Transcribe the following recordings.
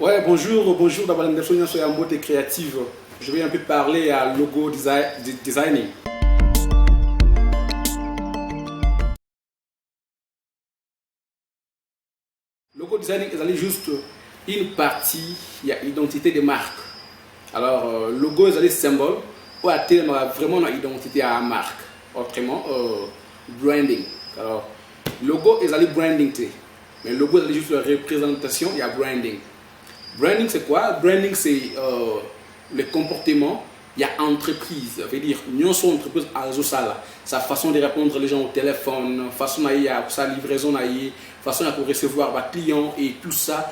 Ouais, bonjour d'abord l'intention sur la mode créative. Je vais un peu parler à logo designing. Logo designing est juste une partie, il y a l'identité des marques. Alors, logo est symbole pour atteindre vraiment l'identité à la marque. Autrement, branding. Alors, logo est branding. Mais logo est juste la représentation, il y a branding. Branding, c'est quoi? Branding, c'est le comportement. Il y a entreprise, ça veut dire nous sommes entreprise à ça, sa façon de répondre les gens au téléphone, façon à sa livraison, façon à recevoir les clients et tout ça,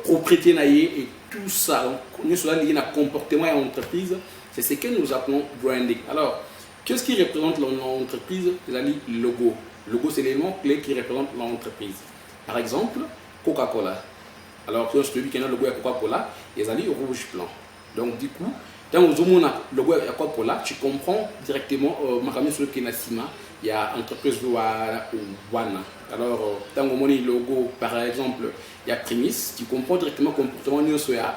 propriété et tout ça. Donc nous sommes liés à comportement et à entreprise, c'est ce que nous appelons branding. Alors, qu'est-ce qui représente l'entreprise? C'est-à-dire logo. Logo, c'est l'élément clé qui représente l'entreprise. Par exemple, Coca-Cola. Alors, quand je te dis qu'il y a le logo de Coca-Cola, il y a rouge blanc. Donc, du coup, quand vous avez le logo de Coca-Cola, tu comprends directement, il y a entreprise Wana. Alors, quand vous avez le logo, par exemple, il y a Primis, tu comprends directement le comportement de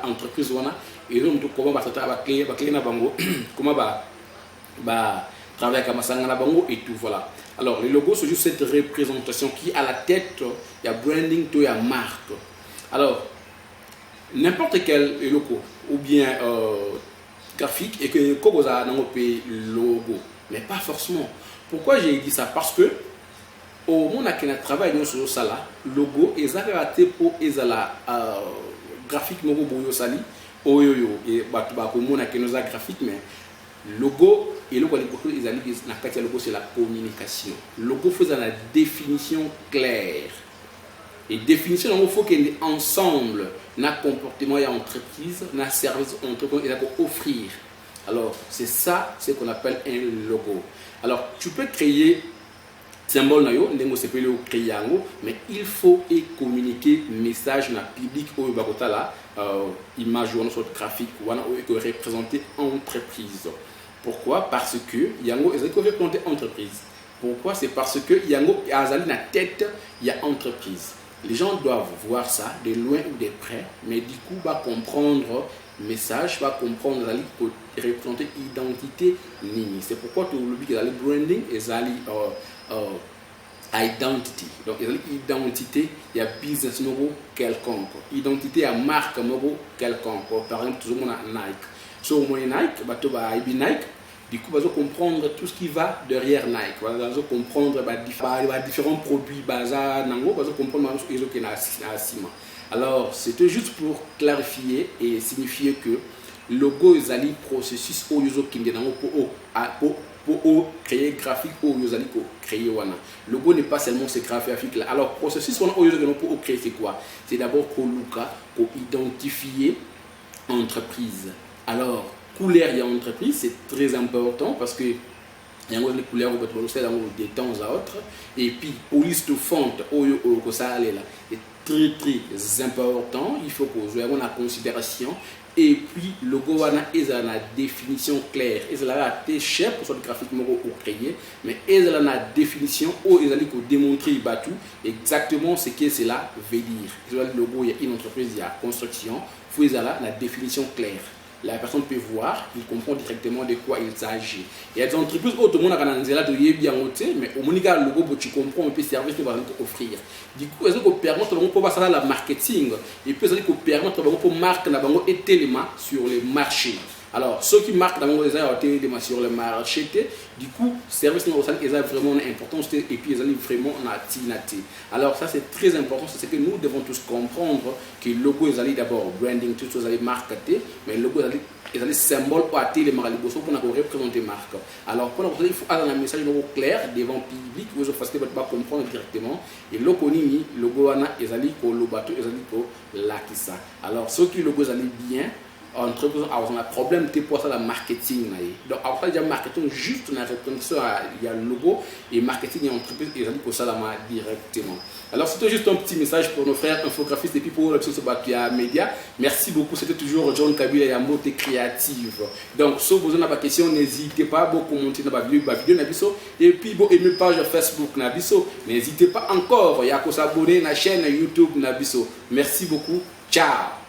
l'entreprise Wana. Et donc, comment va travailler avec les comment va travailler avec les et tout. Voilà. Alors, le logo, c'est juste cette représentation qui, à la tête, il y a branding, il y a marque. Alors, n'importe quel logo ou bien graphique et que vous avez un logo, mais pas forcément. Pourquoi j'ai dit ça? Parce que au monde qui travaille sur ça, logo est arrêté pour les graphique logo sali oyoyo et graphique mais logo et logo logo c'est la communication. Logo faisant la définition claire. Et définition, il faut qu'il y ait ensemble un comportement et entreprise, un service entreprise et offrir. Alors, c'est ça ce qu'on appelle un logo. Alors, tu peux créer symbole, mais il faut communiquer message dans le public ou image ou notre graphique ou représenter entreprise. Pourquoi? Parce que Yango est représenter entreprise. Pourquoi? C'est parce que Yango a la tête, il y a entreprise. Les gens doivent voir ça de loin ou de près, mais du coup, va comprendre le message, va comprendre pour représenter l'identité. C'est pourquoi tu oublies que le branding est identity. Donc, identité, il y a business nouveau quelconque. Identité, il y a marque nouveau quelconque. Par exemple, tout le monde a Nike. Si vous avez Nike, tu vas Nike. Du coup, vous allez comprendre tout ce qui va derrière Nike. Vous allez comprendre différents produits, vous allez comprendre ce qui est à. Alors, c'était juste pour clarifier et signifier que le logo est un processus où vous pour créer graphique ou vous allez créer. Le logo n'est pas seulement ce graphique là. Alors, processus pour créer, c'est quoi? C'est d'abord pour identifier entreprise. Alors, couleur et entreprise, c'est très important parce que il y a des couleurs de temps à autre. Et puis, police de fonte, c'est très important. Il faut que vous ayez la considération. Et puis, le logo est la définition claire. Et c'est la cher pour ce graphique que créer, mais il a la définition où il allait démontrer exactement ce que cela veut dire. Le logo, il y a une entreprise, il y a construction, il faut la définition claire. La personne peut voir, il comprend directement de quoi il s'agit. Il y a des entreprises où tout le monde a un bien noté, mais au Monica, le logo, tu comprends un peu le service que va offrir. Du coup, ça permet de faire la marketing et puis ça permet de marquer et téléma sur les marchés. Alors, ceux qui marquent dans les sur le marché, du coup, service est vraiment important et puis ils ont vraiment naté. Alors, ça c'est très important, c'est que nous devons tous comprendre que le logo est d'abord branding, tout ça est marketé, mais le logo est symbole pour attirer les marques pour représenter les marques. Alors, pour il faut avoir un message clair devant le public, vous facile de comprendre directement. Et le logo est là qui ça. Alors, ceux qui le logo est bien, entreprise a un problème de pour ça la marketing donc après il y a marketing juste on a il y a le logo et marketing et entreprise et pour ça directement. Alors c'était juste un petit message pour nos frères infographistes et puis pour l'option sur Bapia Média. Merci beaucoup, c'était toujours John Kabila et Amote Créative. Donc si vous avez des questions, n'hésitez pas à commenter dans la vidéo et puis vous aimez page Facebook Nabiso, n'hésitez pas encore à s'abonner à la chaîne YouTube Nabiso. Merci beaucoup, ciao.